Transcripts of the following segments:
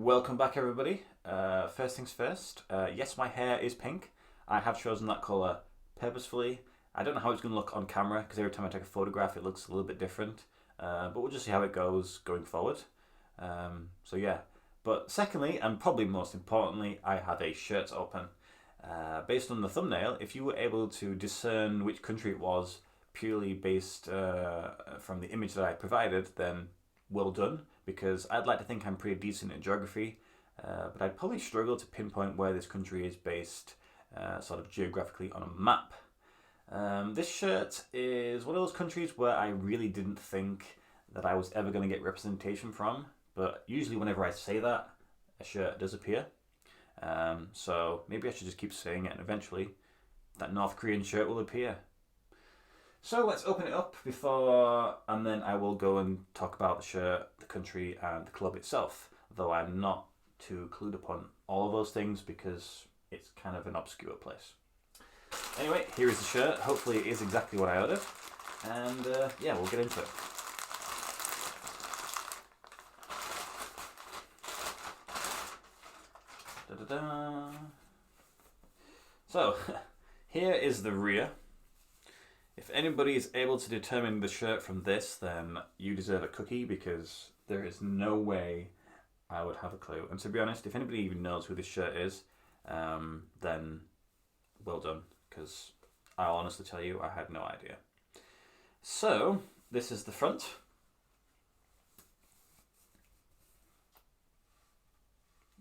Welcome back, everybody. First things first. Yes, my hair is pink. I have chosen that colour purposefully. I don't know how it's going to look on camera because every time I take a photograph, it looks a little bit different. But we'll just see how it goes going forward. So yeah. But secondly, and probably most importantly, I have a shirt open. Based on the thumbnail, if you were able to discern which country it was purely based from the image that I provided, then well done, because I'd like to think I'm pretty decent in geography, but I'd probably struggle to pinpoint where this country is based sort of geographically on a map. This shirt is one of those countries where I really didn't think that I was ever going to get representation from, but usually whenever I say that, a shirt does appear. So maybe I should just keep saying it, and eventually that North Korean shirt will appear. So let's open it up and then I will go and talk about the shirt, the country, and the club itself. Though I'm not too clued upon all of those things because it's kind of an obscure place. Anyway, here is the shirt. Hopefully it is exactly what I ordered. And yeah, we'll get into it. Da-da-da. So, here is the rear. If anybody is able to determine the shirt from this, then you deserve a cookie, because there is no way I would have a clue. And to be honest, if anybody even knows who this shirt is, then well done, because I'll honestly tell you, I had no idea. So, this is the front.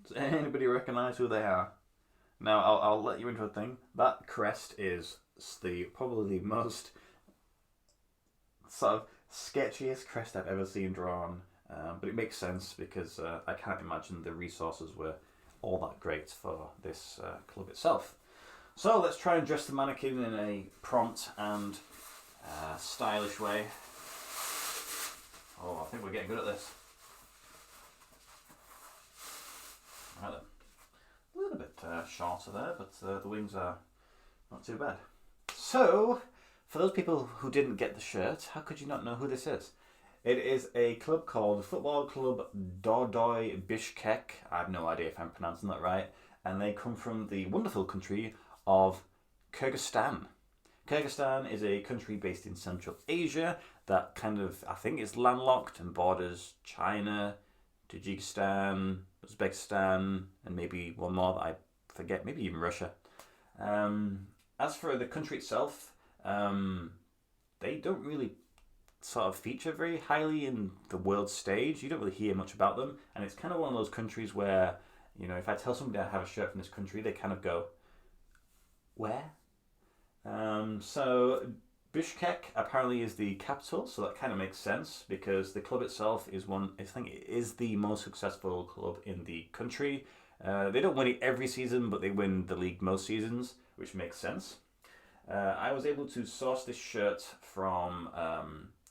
Does anybody recognise who they are? Now, I'll let you into a thing. That crest is probably the most sort of sketchiest crest I've ever seen drawn, but it makes sense because I can't imagine the resources were all that great for this club itself. So let's try and dress the mannequin in a prompt and stylish way. Oh, I think we're getting good at this. Right then. A little bit shorter there, but the wings are not too bad. So, for those people who didn't get the shirt, how could you not know who this is? It is a club called Football Club Dordoy Bishkek. I have no idea if I'm pronouncing that right. And they come from the wonderful country of Kyrgyzstan. Kyrgyzstan is a country based in Central Asia that kind of, I think, is landlocked and borders China, Tajikistan, Uzbekistan, and maybe one more that I forget, maybe even Russia. As for the country itself, they don't really sort of feature very highly in the world stage. You don't really hear much about them, and it's kind of one of those countries where, you know, if I tell somebody I have a shirt from this country, they kind of go, where? So Bishkek apparently is the capital, so that kind of makes sense because the club itself is I think it is the most successful club in the country. They don't win it every season, but they win the league most seasons, which makes sense. I was able to source this shirt from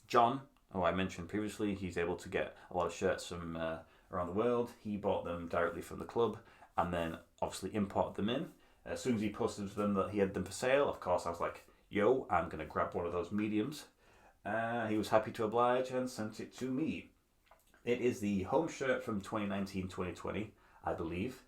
John, who I mentioned previously. He's able to get a lot of shirts from around the world. He bought them directly from the club and then obviously imported them in. As soon as he posted to them that he had them for sale, of course I was like, yo, I'm going to grab one of those mediums. He was happy to oblige and sent it to me. It is the home shirt from 2019-2020, I believe.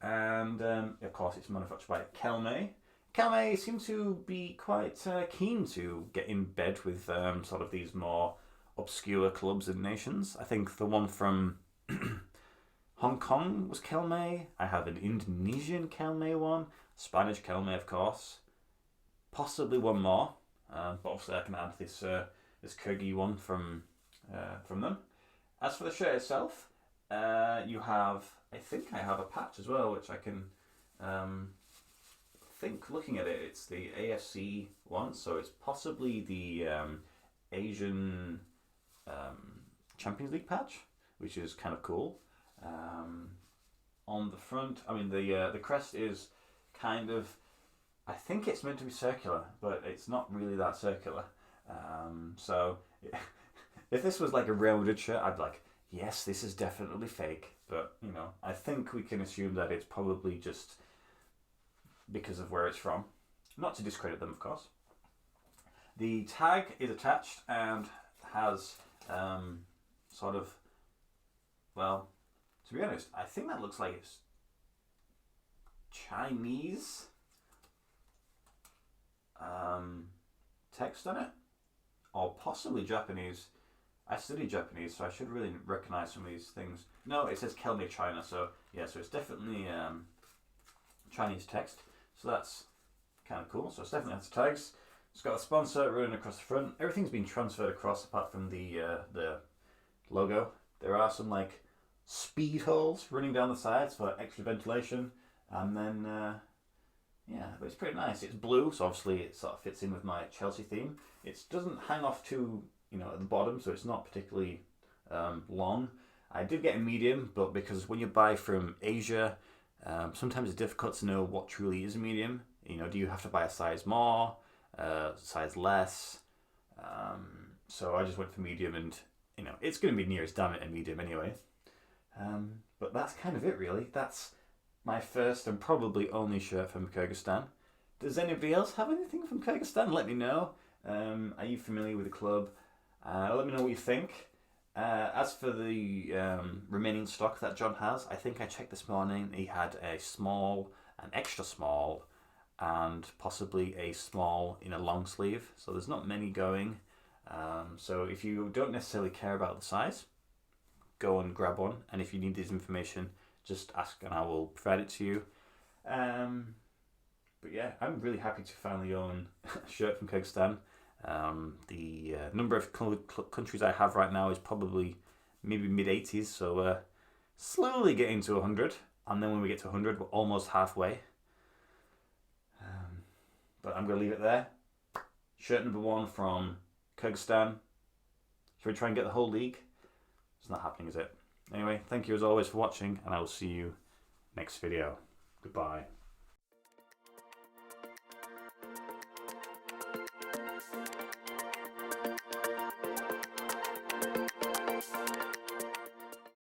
And of course it's manufactured by Kelme. Kelme seem to be quite keen to get in bed with sort of these more obscure clubs and nations. I think the one from Hong Kong was Kelme. I have an Indonesian Kelme one. Spanish Kelme, of course. Possibly one more. But obviously I can add this Kyrgyz one from them. As for the shirt itself, you have, I think I have a patch as well, which I can think, looking at it, it's the AFC one, so it's possibly the Asian Champions League patch, which is kind of cool. On the front, I mean, the crest is kind of, I think it's meant to be circular, but it's not really that circular. So if this was like a Real Madrid shirt, I'd be like, yes, this is definitely fake. But, you know, I think we can assume that it's probably just because of where it's from. Not to discredit them, of course. The tag is attached and has sort of, well, To be honest, I think that looks like it's Chinese text on it, or possibly Japanese. I studied Japanese, so I should really recognize some of these things. No, it says Kelme China, so yeah, so it's definitely Chinese text. So that's kind of cool. So it's definitely has tags. It's got a sponsor running across the front. Everything's been transferred across apart from the logo. There are some like speed holes running down the sides for extra ventilation, and then yeah, but it's pretty nice. It's blue, so obviously it sort of fits in with my Chelsea theme. It doesn't hang off too, at the bottom, so it's not particularly long. I did get a medium, but because when you buy from Asia, sometimes it's difficult to know what truly is a medium. Do you have to buy a size more, size less? So I just went for medium, and it's going to be near as damn it a medium anyway. But that's kind of it, really. That's my first and probably only shirt from Kyrgyzstan. Does anybody else have anything from Kyrgyzstan? Let me know. Are you familiar with the club? Let me know what you think. As for the remaining stock that John has, I think I checked this morning. He had a small, an extra small, and possibly a small in a long sleeve. So there's not many going. So if you don't necessarily care about the size, go and grab one. And if you need this information, just ask and I will provide it to you. But yeah, I'm really happy to finally own a shirt from Kyrgyzstan. The number of countries I have right now is probably maybe mid-80s, so slowly getting to 100. And then when we get to 100, we're almost halfway. But I'm going to leave it there. Shirt number 1 from Kyrgyzstan. Should we try and get the whole league? It's not happening, is it? Anyway, thank you as always for watching, and I will see you next video. Goodbye.